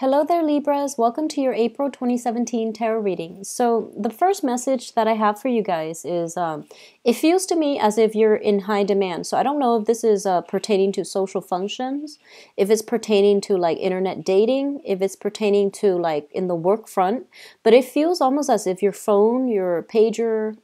Hello there, Libras. Welcome to your April 2017 tarot reading. So the first message that I have for you guys is it feels to me as if you're in high demand. So I don't know if this is pertaining to social functions, if it's pertaining to like internet dating, if it's pertaining to like in the work front, but it feels almost as if your phone, your pager,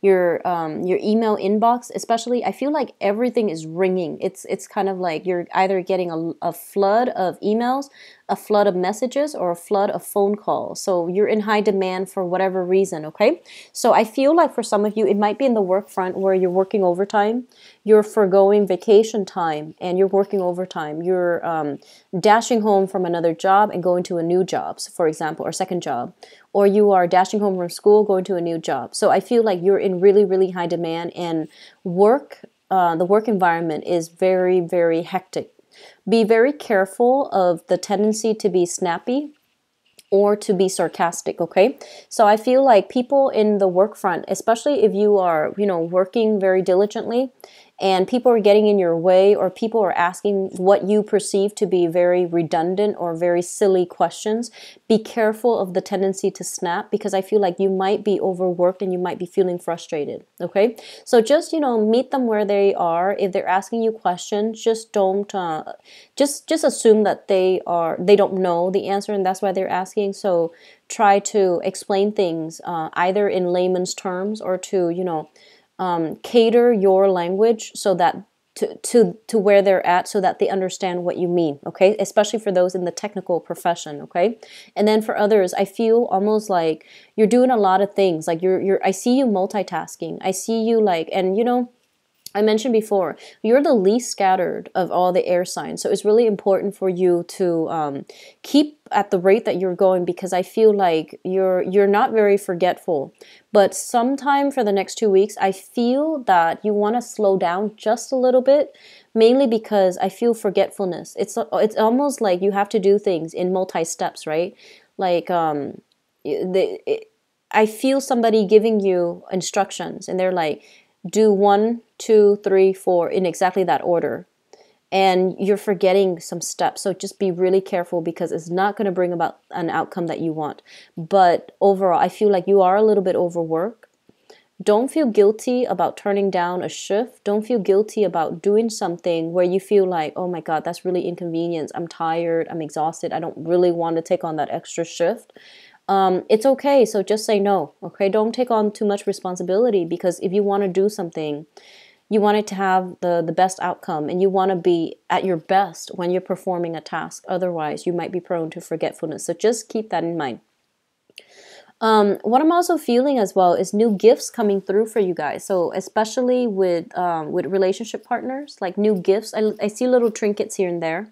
your email inbox, especially, I feel like everything is ringing. It's kind of like you're either getting a flood of emails, a flood of messages, or a flood of phone calls. So you're in high demand for whatever reason, okay? So I feel like for some of you, it might be in the work front where you're working overtime, you're foregoing vacation time, and you're working overtime. You're dashing home from another job and going to a new job, for example, or second job. Or you are dashing home from school, going to a new job. So I feel like you're in really, really high demand, and the work environment is very, very hectic. Be very careful of the tendency to be snappy or to be sarcastic, okay? So I feel like people in the work front, especially if you are, working very diligently and people are getting in your way, or people are asking what you perceive to be very redundant or very silly questions, be careful of the tendency to snap, because I feel like you might be overworked and you might be feeling frustrated, okay? So just, meet them where they are. If they're asking you questions, just don't, just assume that they don't know the answer and that's why they're asking. So try to explain things either in layman's terms or to, cater your language so that to where they're at, so that they understand what you mean, okay? Especially for those in the technical profession, okay? And then for others, I feel almost like you're doing a lot of things. Like I see you multitasking. I see you like, and I mentioned before, you're the least scattered of all the air signs. So it's really important for you to keep at the rate that you're going, because I feel like you're not very forgetful. But sometime for the next 2 weeks, I feel that you want to slow down just a little bit, mainly because I feel forgetfulness. It's almost like you have to do things in multi-steps, right? Like I feel somebody giving you instructions and they're like, do 1, 2, 3, 4 in exactly that order. And you're forgetting some steps. So just be really careful, because it's not going to bring about an outcome that you want. But overall, I feel like you are a little bit overworked. Don't feel guilty about turning down a shift. Don't feel guilty about doing something where you feel like, oh my God, that's really inconvenient. I'm tired. I'm exhausted. I don't really want to take on that extra shift. It's okay. So just say no. Okay. Don't take on too much responsibility, because if you want to do something, you want it to have the best outcome, and you want to be at your best when you're performing a task. Otherwise, you might be prone to forgetfulness. So just keep that in mind. What I'm also feeling as well is new gifts coming through for you guys. So especially with relationship partners, like new gifts. I see little trinkets here and there.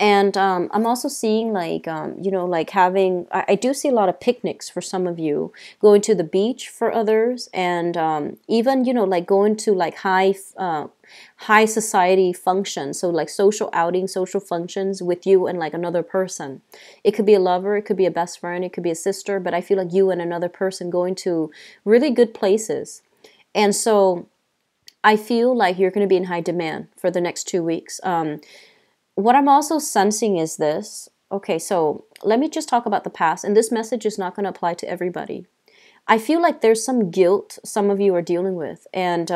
And I'm also seeing like, like having, I do see a lot of picnics for some of you, going to the beach for others, and even, like going to like high society functions. So like social outings, social functions with you and like another person. It could be a lover, it could be a best friend, it could be a sister, but I feel like you and another person going to really good places. And so I feel like you're going to be in high demand for the next 2 weeks. What I'm also sensing is this. Okay, so let me just talk about the past. And this message is not going to apply to everybody. I feel like there's some guilt some of you are dealing with. And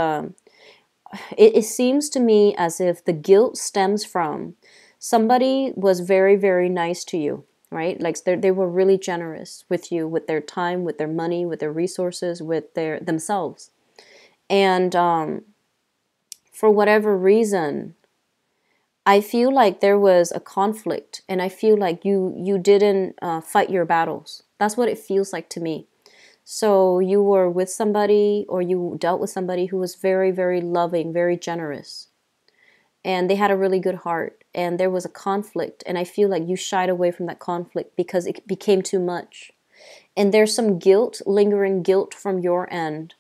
it seems to me as if the guilt stems from somebody was very, very nice to you, right? Like they were really generous with you, with their time, with their money, with their resources, with themselves. And for whatever reason, I feel like there was a conflict, and I feel like you didn't fight your battles. That's what it feels like to me. So you were with somebody, or you dealt with somebody who was very, very loving, very generous. And they had a really good heart, and there was a conflict, and I feel like you shied away from that conflict because it became too much. And there's some guilt, lingering guilt from your end,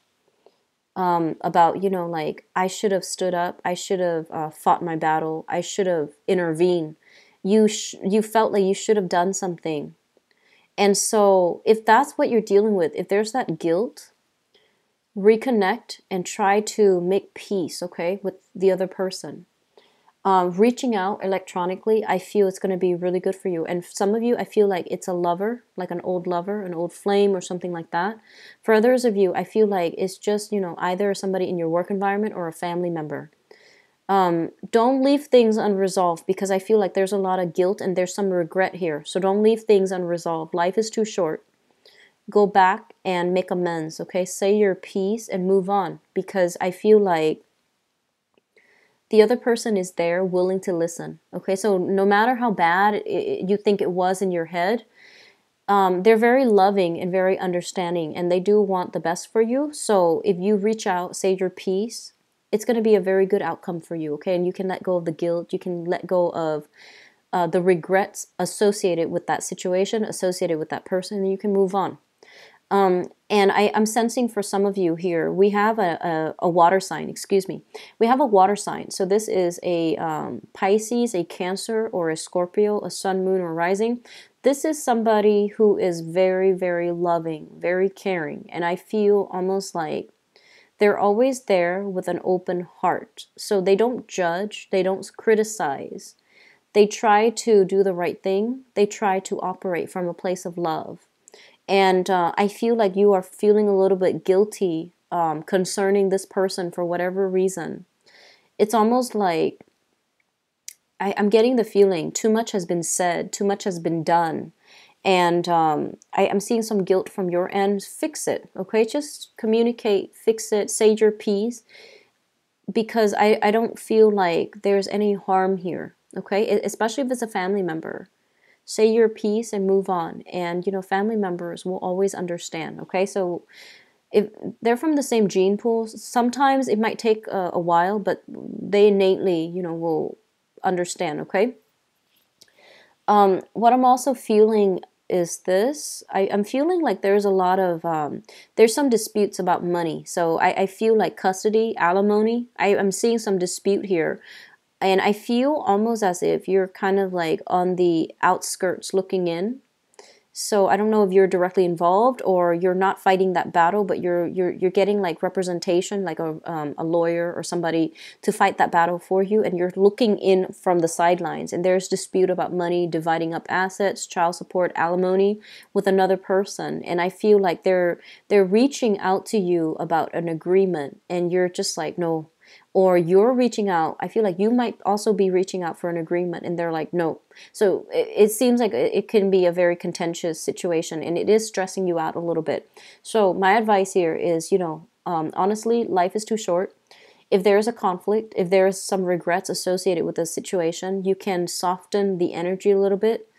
about, like, I should have stood up. I should have fought my battle. I should have intervened. You felt like you should have done something. And so if that's what you're dealing with, if there's that guilt, reconnect and try to make peace, okay, with the other person. Reaching out electronically, I feel it's going to be really good for you. And some of you, I feel like it's a lover, like an old flame or something like that. For others of you, I feel like it's just, either somebody in your work environment or a family member. Don't leave things unresolved, because I feel like there's a lot of guilt and there's some regret here. So don't leave things unresolved. Life is too short. Go back and make amends, okay? Say your piece and move on, because I feel like the other person is there willing to listen, okay? So no matter how bad you think it was in your head, they're very loving and very understanding, and they do want the best for you. So if you reach out, say your piece, it's going to be a very good outcome for you, okay? And you can let go of the guilt. You can let go of the regrets associated with that situation, associated with that person, and you can move on. And I'm sensing for some of you here, we have a water sign, excuse me. We have a water sign. So this is a Pisces, a Cancer, or a Scorpio, a Sun, Moon, or Rising. This is somebody who is very, very loving, very caring. And I feel almost like they're always there with an open heart. So they don't judge, they don't criticize. They try to do the right thing. They try to operate from a place of love. And I feel like you are feeling a little bit guilty concerning this person for whatever reason. It's almost like I'm getting the feeling too much has been said, too much has been done. And I'm seeing some guilt from your end. Fix it, okay? Just communicate, fix it, say your piece. Because I don't feel like there's any harm here, okay? Especially if it's a family member. Say your piece and move on. And, family members will always understand, okay? So if they're from the same gene pool, sometimes it might take a while, but they innately, will understand, okay? What I'm also feeling is this. I'm feeling like there's a lot of, there's some disputes about money. So I feel like custody, alimony, I'm seeing some dispute here. And I feel almost as if you're kind of like on the outskirts looking in. So I don't know if you're directly involved or you're not fighting that battle, but you're getting like representation, like a lawyer or somebody to fight that battle for you, and you're looking in from the sidelines. And there's dispute about money, dividing up assets, child support, alimony with another person. And I feel like they're reaching out to you about an agreement, and you're just like, no. Or you're reaching out. I feel like you might also be reaching out for an agreement, and they're like, no. So it seems like it can be a very contentious situation, and it is stressing you out a little bit. So my advice here is, honestly, life is too short. If there is a conflict, if there is some regrets associated with the situation, you can soften the energy a little bit.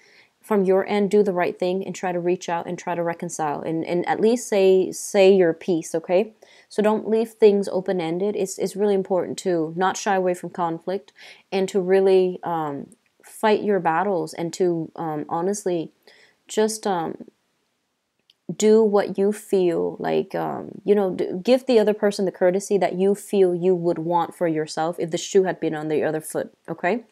From your end, do the right thing and try to reach out and try to reconcile, and at least say your piece, okay? So don't leave things open-ended. It's really important to not shy away from conflict, and to really fight your battles, and to honestly just do what you feel like, give the other person the courtesy that you feel you would want for yourself if the shoe had been on the other foot, okay?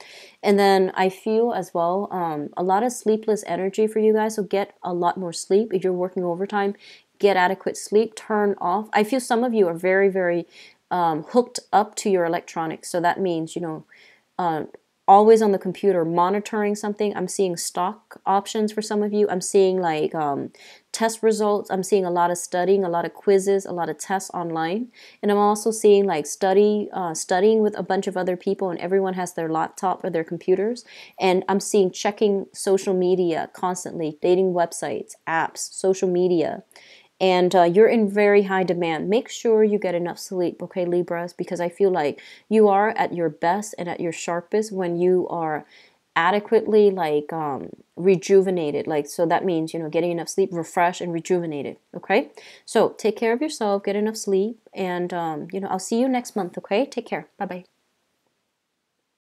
And then I feel as well a lot of sleepless energy for you guys, so get a lot more sleep. If you're working overtime, get adequate sleep, turn off. I feel some of you are very, very hooked up to your electronics, so that means, always on the computer monitoring something. I'm seeing stock options for some of you. I'm seeing like test results. I'm seeing a lot of studying, a lot of quizzes, a lot of tests online. And I'm also seeing like studying with a bunch of other people, and everyone has their laptop or their computers. And I'm seeing checking social media constantly, dating websites, apps, social media. And you're in very high demand. Make sure you get enough sleep, okay, Libras? Because I feel like you are at your best and at your sharpest when you are adequately like rejuvenated. Like, so that means, getting enough sleep, refreshed and rejuvenated, okay? So take care of yourself, get enough sleep, and I'll see you next month, okay? Take care. Bye-bye.